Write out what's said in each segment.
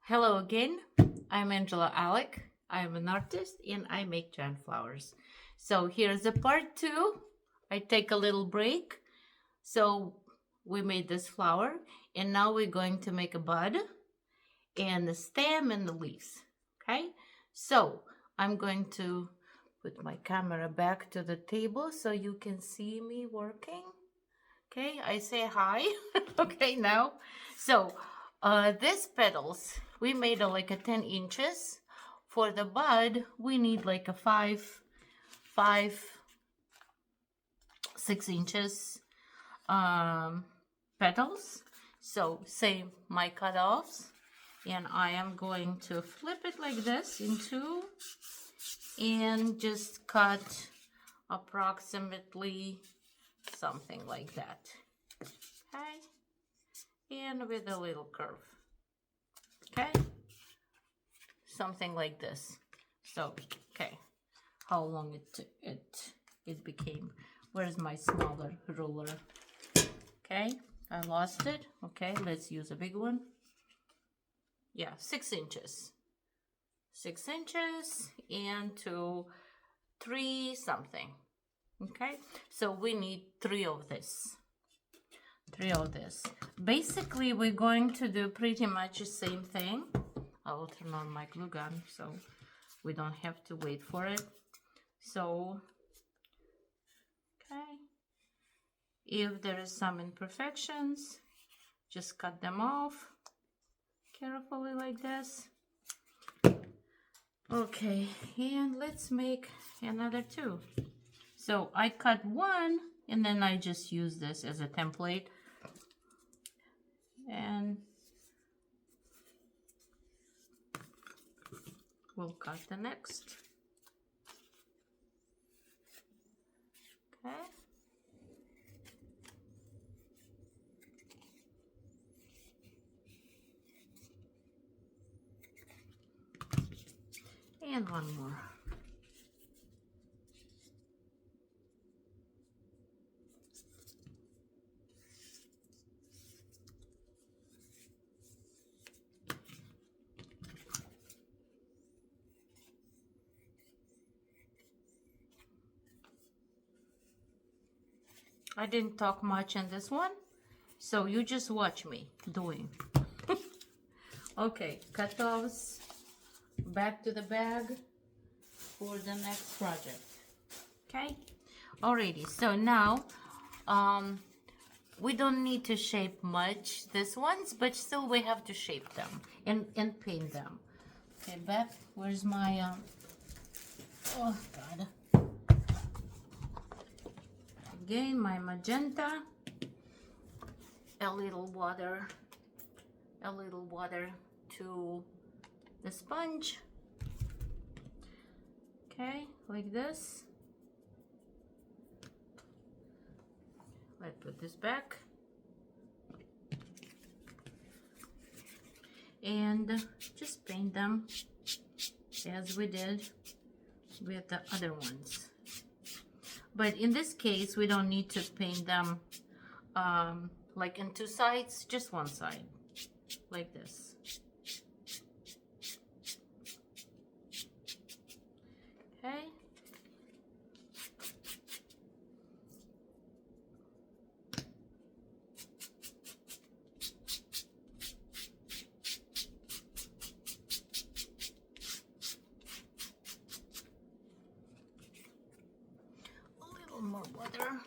Hello again. I'm Angela Alec. I'm an artist and I make giant flowers. So here's a part two. I take a little break. So we made this flower and now we're going to make a bud and the stem and the leaves. Okay? So I'm going to put my camera back to the table so you can see me working. Okay, I say hi. Okay, now. So, these petals, we made like a 10 inches. For the bud, we need like a 6 inches petals. So, same my cutoffs. And I am going to flip it like this in two and just cut approximately something like that. Okay, and with a little curve. Okay, something like this. So, okay, how long it became. Where's my smaller ruler? Okay, I lost it. Okay, let's use a big one. Yeah, 6 inches. 6 inches and to 3 something. Okay, so we need 3 of this. 3 of this. Basically, we're going to do pretty much the same thing. I will turn on my glue gun so we don't have to wait for it. So, okay. If there is some imperfections, just cut them off carefully like this. Okay, and let's make another 2. So I cut 1 and then I just use this as a template. And we'll cut the next. Okay. And one more. I didn't talk much in this one, so you just watch me doing. Okay, cut those back to the bag for the next project. Okay, alrighty. So now, we don't need to shape much this ones, but still we have to shape them and paint them. Okay, Beth, where's my oh God. Again, my magenta, a little water to the sponge. Okay, like this. Let's put this back. And just paint them as we did with the other ones. But in this case, we don't need to paint them like in 2 sides, just one side, like this. Okay. A little more water.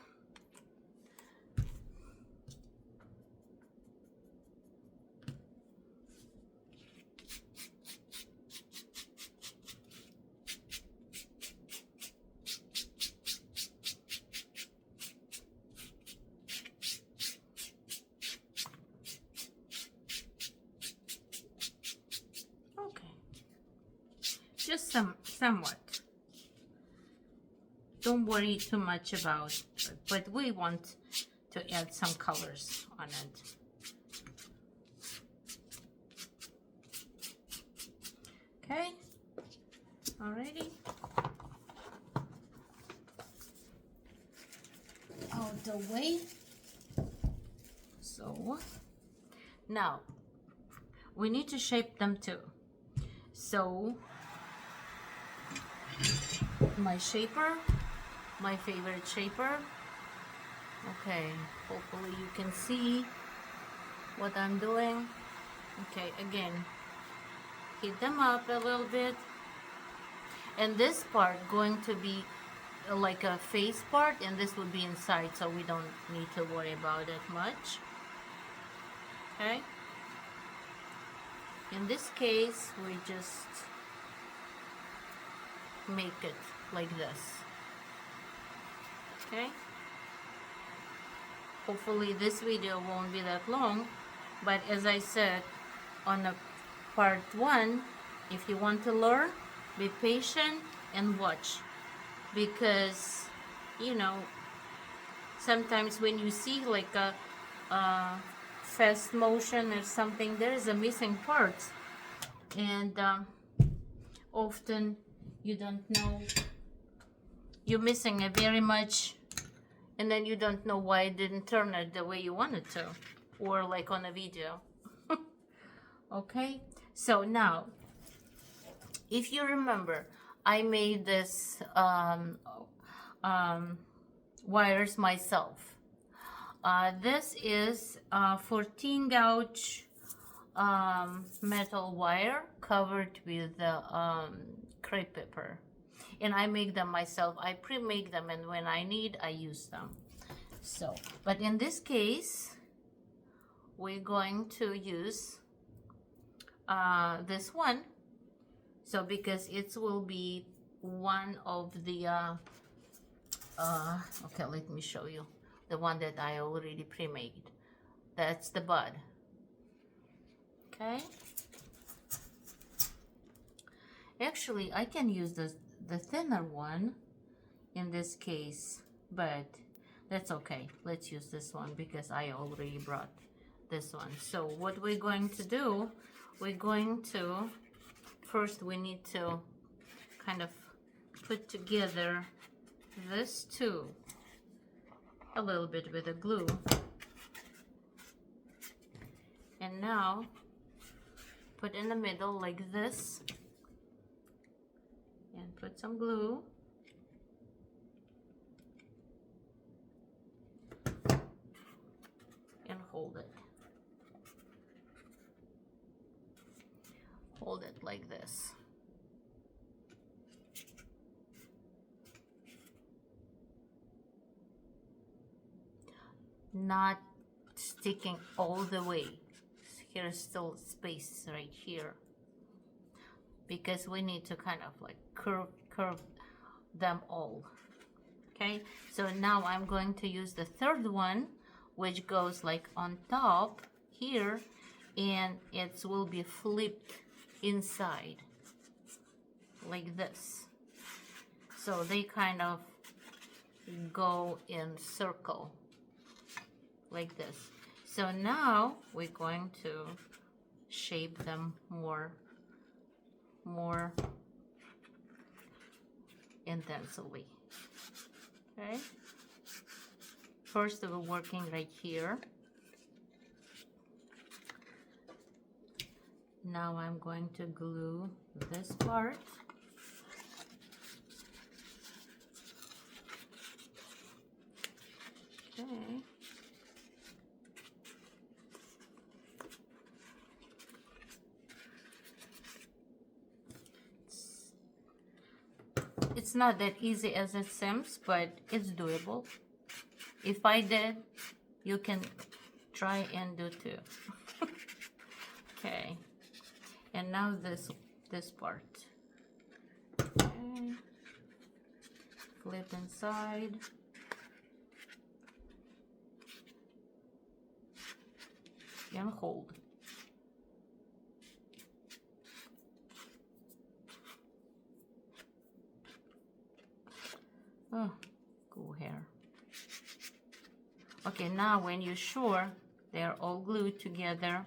Just somewhat. Don't worry too much about it, but we want to add some colors on it. Okay, alrighty. Out the way. So now we need to shape them too. So my shaper, my favorite shaper. Okay, hopefully you can see what I'm doing. Okay, again, heat them up a little bit. And this part going to be like a face part, and this will be inside, so we don't need to worry about it much. Okay, in this case we just make it like this. Okay, hopefully this video won't be that long, but as I said on the part 1, if you want to learn, be patient and watch, because you know, sometimes when you see like a fast motion or something, there is a missing part, and often you don't know, you're missing it very much, and then you don't know why it didn't turn it the way you wanted to, or like on a video. Okay, so now if you remember, I made this wires myself. This is 14 gauge metal wire covered with crepe paper, and I make them myself. I pre-make them, and when I need, I use them. So, but in this case, we're going to use this one. So because it will be one of the okay, let me show you the one that I already pre-made. That's the bud. Okay, actually I can use the thinner one in this case, but that's okay. Let's use this one because I already brought this one. So what we're going to do, we're going to first we need to kind of put together this too a little bit with the glue, and now put in the middle like this and put some glue, and hold it like this. Not sticking all the way. Here's still space right here, because we need to kind of like curve them all. Okay, so now I'm going to use the third one, which goes like on top here, and it will be flipped inside like this, so they kind of go in circle like this. So now we're going to shape them more intensely. Okay, first we're working right here. Now I'm going to glue this part. Okay. It's not that easy as it seems, but it's doable. If I did, you can try and do too. Okay. And now this part. Okay. Flip inside. And hold. Oh, cool hair. Okay, now when you're sure they're all glued together,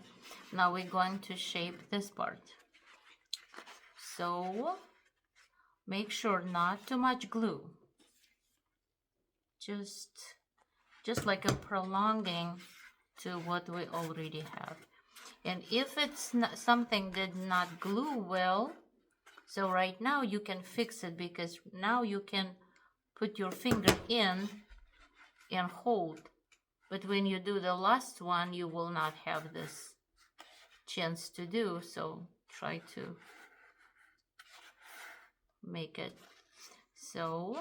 now we're going to shape this part. So make sure not too much glue. Just like a prolonging to what we already have. And if it's not, something did not glue well, so right now you can fix it, because now you can put your finger in and hold. But when you do the last one, you will not have this chance to do, so try to make it. So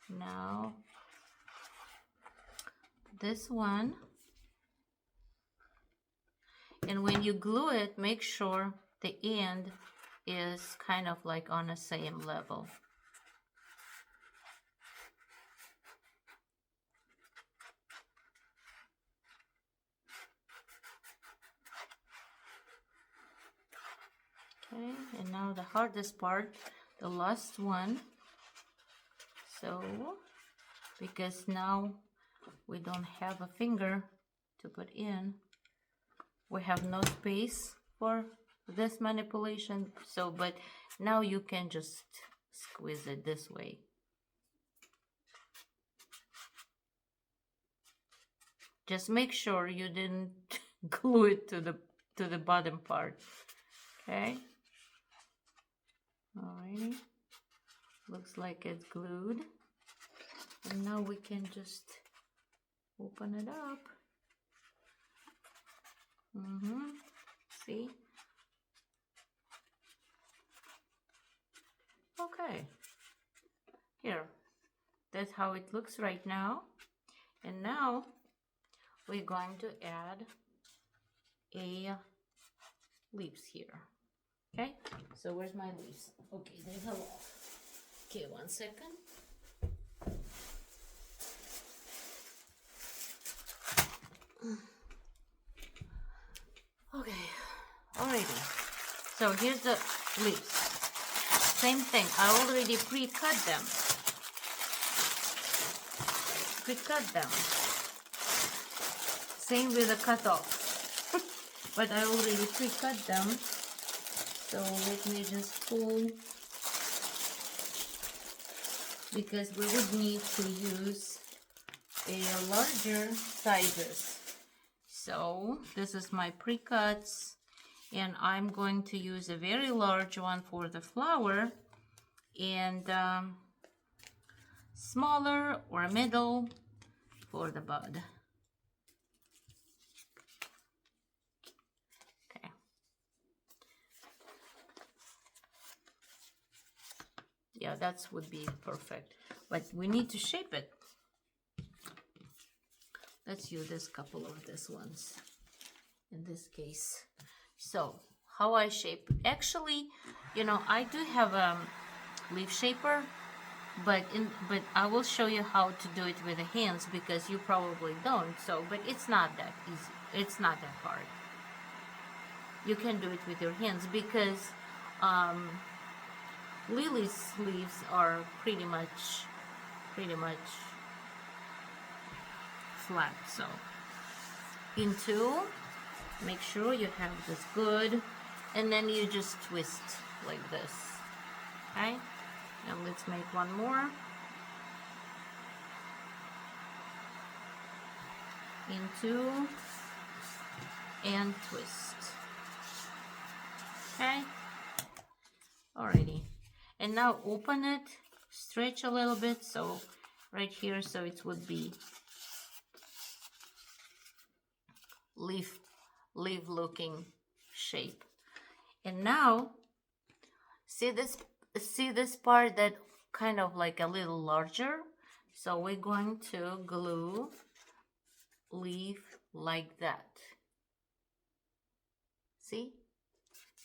now this one, and when you glue it, make sure the end is kind of like on the same level. Okay, and now the hardest part, the last one. So, because now we don't have a finger to put in, we have no space for this manipulation. So, but now you can just squeeze it this way. Just make sure you didn't glue it to the bottom part. Okay. Alrighty. Looks like it's glued. And now we can just open it up. See? Okay. Here. That's how it looks right now. And now we're going to add a leaves here. Okay, so where's my leaves? Okay, there's a lot. Okay, 1 second. Okay, alrighty. So here's the leaves. Same thing, I already pre-cut them. Same with the cutoff. But I already pre-cut them. So let me just pull, because we would need to use a larger sizes. So this is my pre-cuts, and I'm going to use a very large one for the flower, and smaller or middle for the bud. Okay. Yeah, that would be perfect, but we need to shape it. Let's use this couple of these ones in this case. So how I shape, actually, you know, I do have a leaf shaper, but I will show you how to do it with the hands, because you probably don't. So, but it's not that easy, it's not that hard. You can do it with your hands, because Lily's leaves are pretty much flat. So into, make sure you have this good, and then you just twist like this. Okay, and let's make one more. Into and twist. Okay, alrighty, and now open it, stretch a little bit, so right here, so it would be leaf looking shape. And now see this part that kind of like a little larger, so we're going to glue leaf like that. See?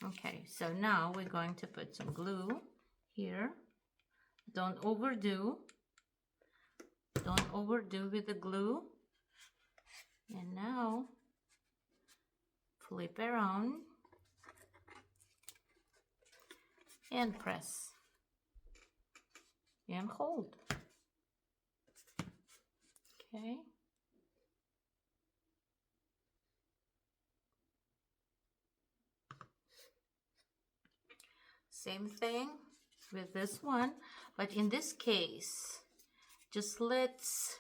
Okay, so now we're going to put some glue here. Don't overdo with the glue. And now flip around and press and hold. Okay. Same thing with this one, but in this case, just let's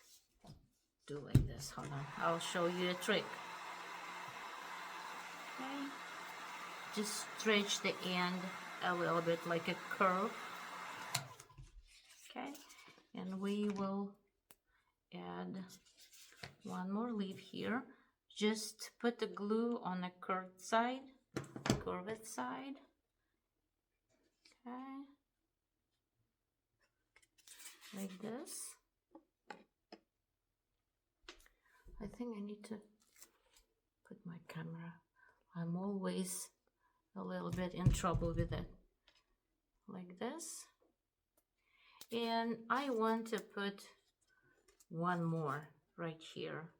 do like this. Hold on, I'll show you a trick. Okay. just stretch the end a little bit like a curve. Okay, and we will add one more leaf here. Just put the glue on the curved side. Okay, like this. I think I need to put my camera. I'm always a little bit in trouble with it. Like this. And I want to put one more right here.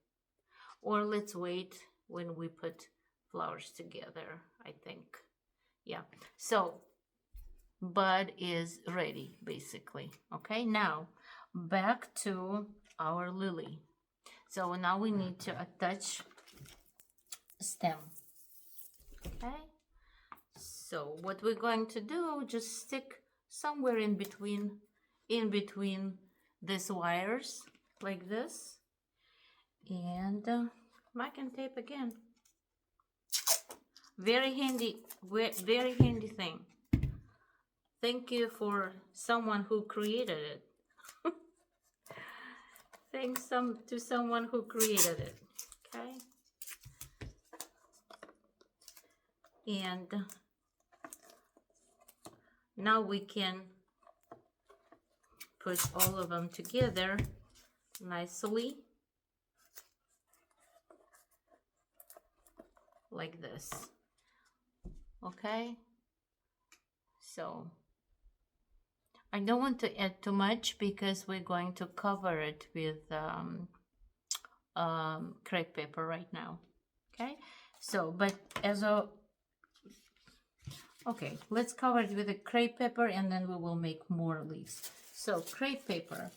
Or let's wait when we put flowers together, I think. Yeah, so bud is ready basically. Okay, now back to our lily. So now we need to attach stem. Okay, so what we're going to do, just stick somewhere in between these wires like this, and masking tape again. Very handy thing. Thank you for someone who created it. Thanks to someone who created it. Okay. And now we can put all of them together nicely. Like this. Okay. So I don't want to add too much because we're going to cover it with crepe paper right now. Okay, so but okay, let's cover it with a crepe paper and then we will make more leaves. So crepe paper,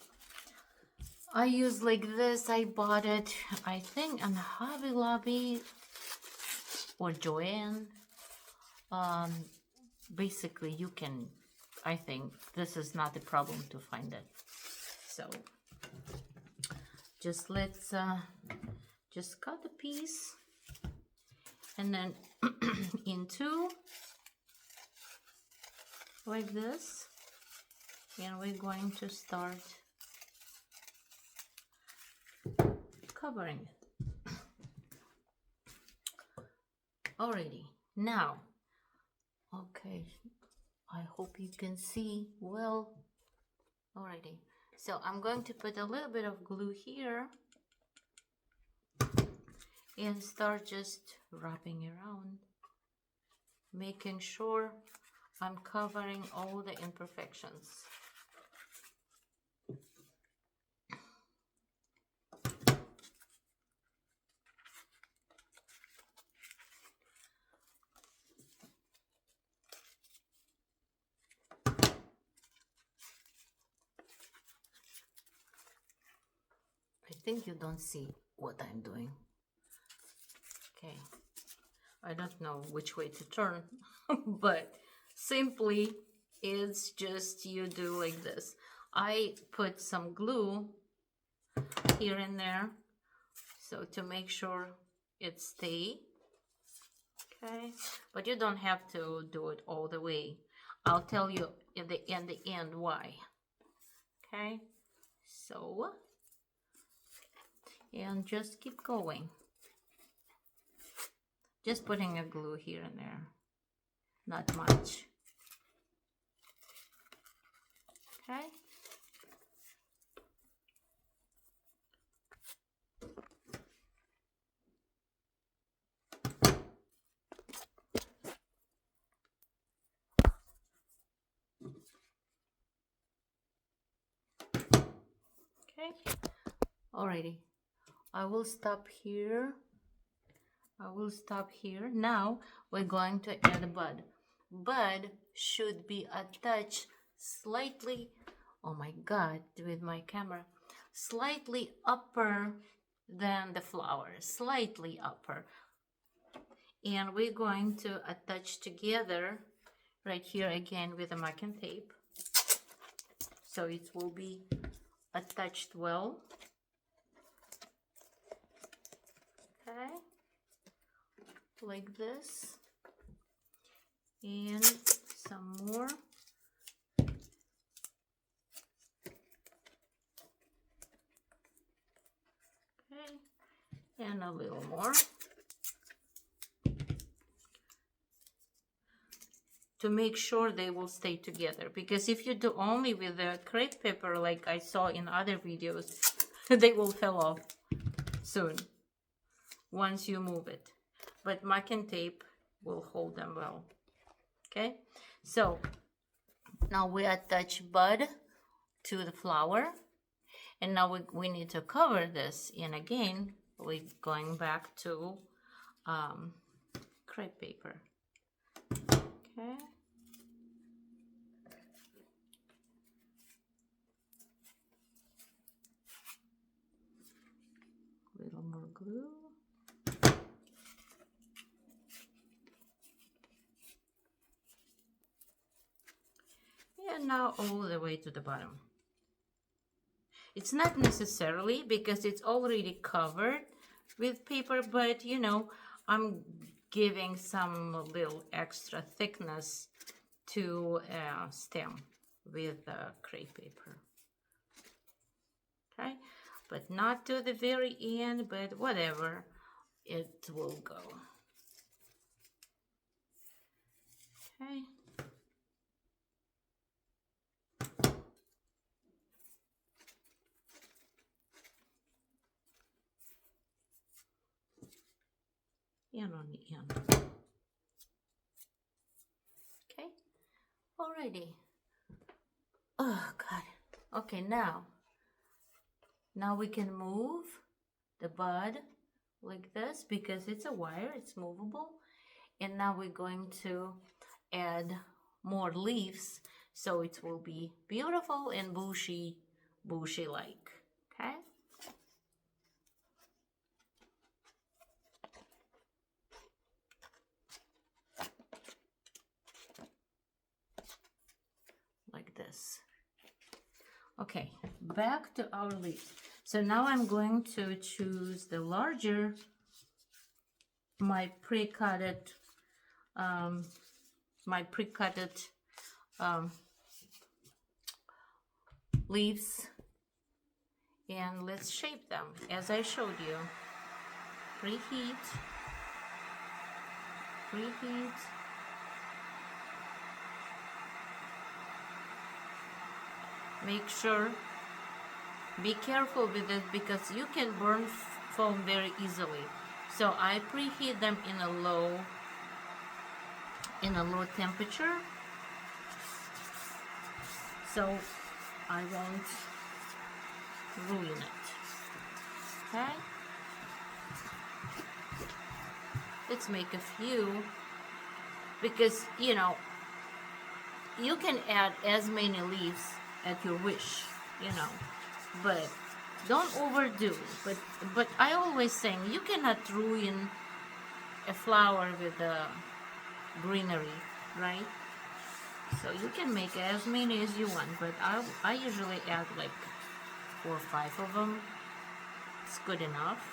I use like this. I bought it, I think, on Hobby Lobby or Joanne. Basically you can, I think this is not a problem to find it. So just let's just cut a piece and then into like this, and we're going to start covering it. Already now, okay, I hope you can see well. Alrighty, so I'm going to put a little bit of glue here and start just wrapping around, making sure I'm covering all the imperfections. I think you don't see what I'm doing. Okay, I don't know which way to turn, but simply it's just you do like this. I put some glue here and there, so to make sure it stay. Okay, but you don't have to do it all the way. I'll tell you in the end why. Okay, so and just keep going. Just putting a glue here and there, not much. Okay. Okay. Alrighty. I will stop here. Now we're going to add a bud. Bud should be attached slightly, oh my god, with my camera, slightly upper than the flower, slightly upper. And we're going to attach together right here again with a masking tape, so it will be attached well. Okay, like this. and some more. Okay, and a little more. To make sure they will stay together, because if you do only with the crepe paper like I saw in other videos, they will fall off soon once you move it, but masking tape will hold them well. Okay, so now we attach bud to the flower, and now we need to cover this, and again we're going back to crepe paper. Okay, a little more glue. And now all the way to the bottom. It's not necessarily because it's already covered with paper, but you know, I'm giving some little extra thickness to stem with the crepe paper. Okay, but not to the very end, but whatever, it will go. Okay. And on the end. Okay, alrighty. Oh God. Okay, now we can move the bud like this because it's a wire, it's movable. And now we're going to add more leaves so it will be beautiful and bushy like. Okay. Like this. Okay, back to our leaves. So now I'm going to choose the larger, my pre-cutted leaves, and let's shape them as I showed you. Preheat. Make sure, be careful with it because you can burn foam very easily. So I preheat them in a low temperature, so I won't ruin it. Okay, let's make a few, because you know you can add as many leaves at your wish, you know, but don't overdo. But I always saying you cannot ruin a flower with the greenery, right? So you can make as many as you want, but I usually add like 4 or 5 of them. It's good enough.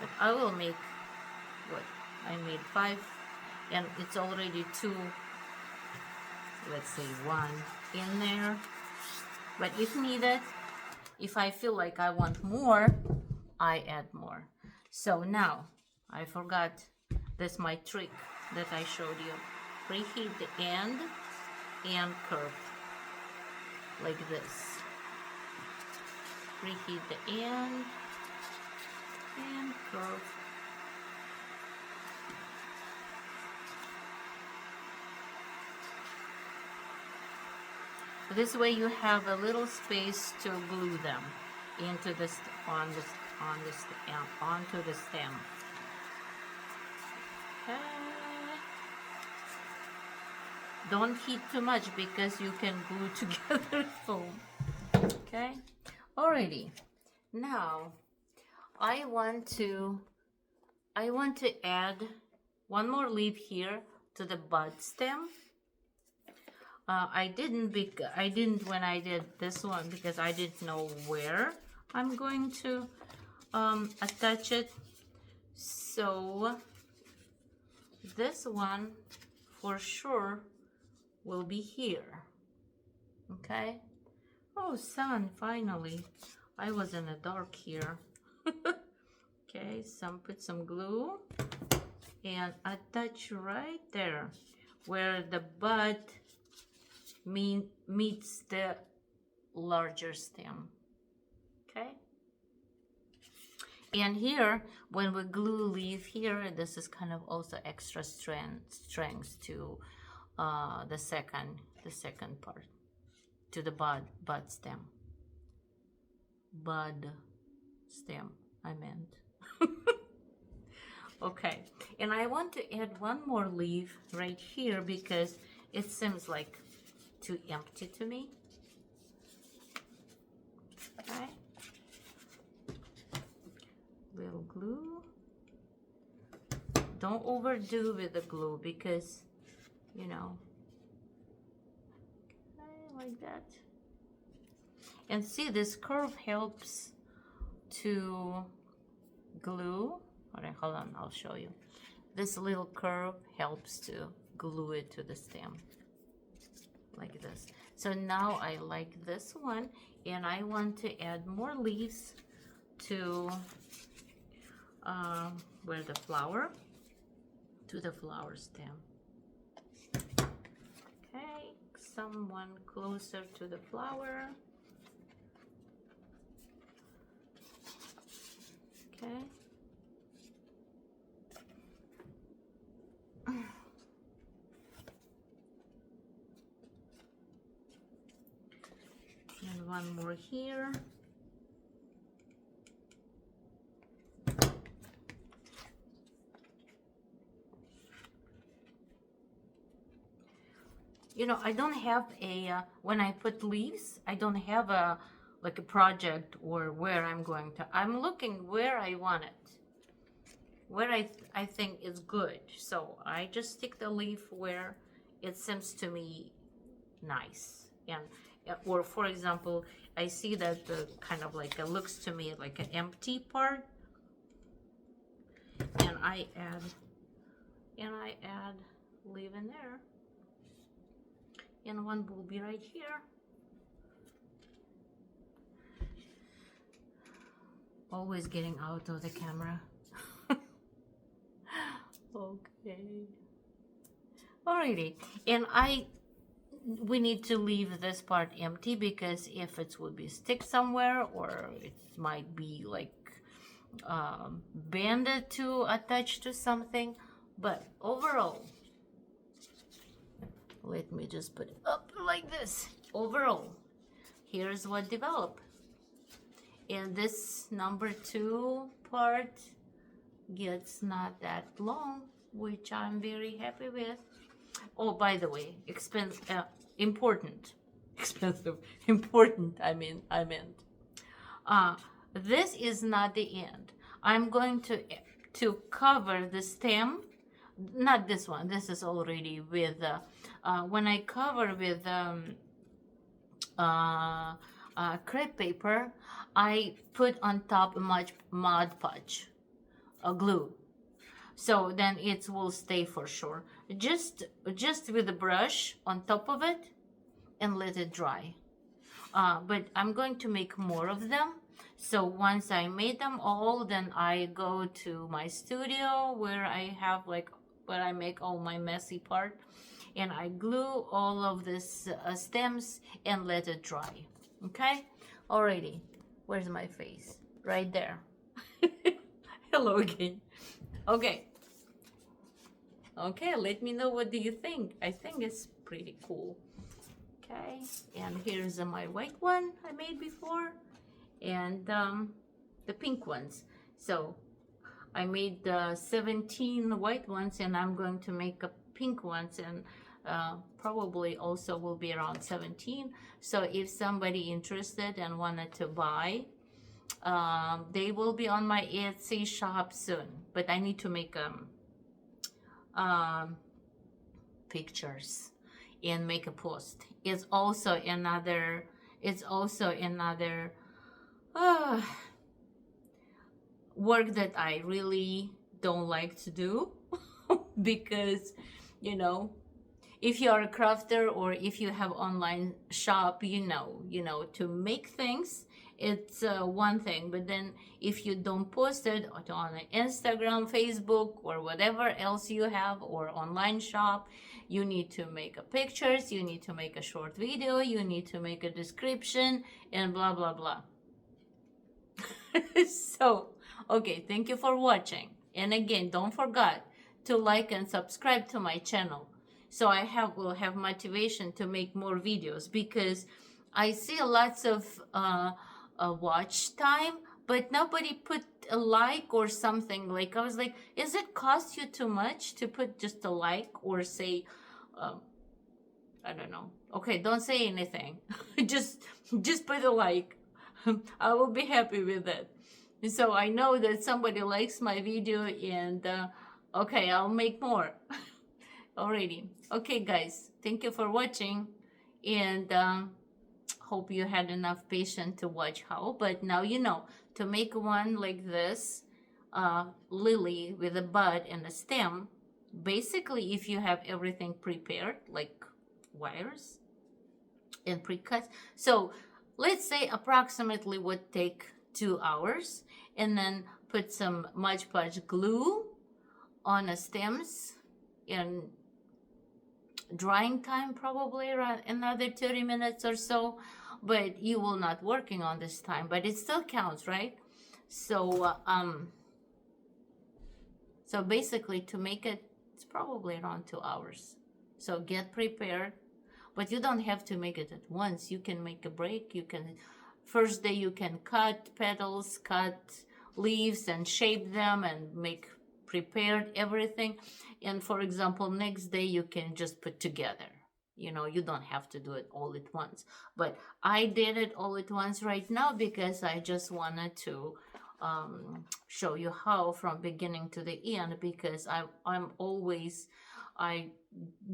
But I will make what I made 5, and it's already 2, let's say 1 in there. But if needed, if I feel like I want more, I add more. So now I forgot this my trick that I showed you. Preheat the end and curve like this. Preheat the end and curve. This way you have a little space to glue them into the onto the stem. Okay. Don't heat too much because you can glue together foam. Okay. Alrighty. Now I want to add one more leaf here to the bud stem. I didn't when I did this one because I didn't know where I'm going to attach it. So this one for sure will be here. Okay. Oh, sun, finally. I was in the dark here. Okay, put some glue and attach right there where the bud meets the larger stem. Okay. And here, when we glue leaf here, this is kind of also extra strength to the second part, to the bud stem. Bud stem, I meant. Okay, and I want to add one more leaf right here because it seems like too empty to me. Okay. Little glue. Don't overdo with the glue because, you know, okay, like that. And see, this curve helps to glue. All right, hold on, I'll show you. This little curve helps to glue it to the stem, like this. So now I like this one, and I want to add more leaves to where the flower, to the flower stem. Okay, someone closer to the flower. Okay. And one more here. You know, I don't have a, when I put leaves, I don't have a, like a project or where I'm going to. I'm looking where I want it, where I think is good. So I just stick the leaf where it seems to me nice. And, or for example, I see that the kind of like, it looks to me like an empty part. And I add leaf in there. And one will be right here. Always getting out of the camera. Okay. Alrighty. And we need to leave this part empty because if it would be stick somewhere or it might be like banded to attach to something. But overall, let me just put it up like this. Overall, here's what developed. And this number 2 part gets not that long, which I'm very happy with. Oh, by the way, important. Expensive, important, I meant. This is not the end. I'm going to cover the stem. Not this one. This is already with, when I cover with crepe paper, I put on top much Mod Podge, glue. So then it will stay for sure. Just with the brush on top of it and let it dry. But I'm going to make more of them. So once I made them all, then I go to my studio where I have where I make all my messy part, and I glue all of this stems and let it dry. Okay, alrighty. Where's my face? Right there. Hello again. Okay. Okay, let me know what do you think. I think it's pretty cool. Okay, and here's my white one I made before, and the pink ones. So I made 17 white ones, and I'm going to make a pink ones, and probably also will be around 17. So if somebody interested and wanted to buy, they will be on my Etsy shop soon. But I need to make pictures and make a post. It's also another uh, work that I really don't like to do because, you know, if you are a crafter or if you have online shop, to make things, it's one thing. But then if you don't post it on Instagram, Facebook, or whatever else you have, or online shop, you need to make a pictures, you need to make a short video, you need to make a description, and blah blah blah. So, okay, thank you for watching. And again, don't forget to like and subscribe to my channel. So I will have motivation to make more videos, because I see lots of watch time, but nobody put a like or something. Like, I was like, is it cost you too much to put just a like, or say, I don't know. Okay, don't say anything. just put a like. I will be happy with it. So I know that somebody likes my video, and okay, I'll make more. Alrighty. Okay, guys, thank you for watching, and hope you had enough patience to watch how. But now you know, to make one like this, lily with a bud and a stem, basically, if you have everything prepared, like wires and pre-cut, so let's say approximately would take 2 hours, and then put some Mod Podge glue on the stems, and drying time probably around another 30 minutes or so, but you will not working on this time, but it still counts, right? So so basically, to make it, it's probably around 2 hours. So get prepared, but you don't have to make it at once. You can make a break. You can, first day you can cut petals, cut leaves, and shape them, and make prepared everything. And for example, next day you can just put together. You don't have to do it all at once. But I did it all at once right now, because I just wanted to show you how from beginning to the end, because I'm always, I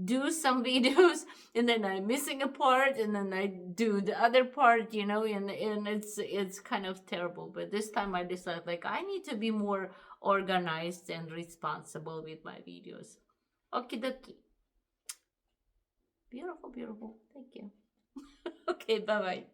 do some videos and then I'm missing a part, and then I do the other part, and it's kind of terrible. But this time I decided, like, I need to be more organized and responsible with my videos. Okie dokie. Beautiful, beautiful. Thank you. Okay, bye bye.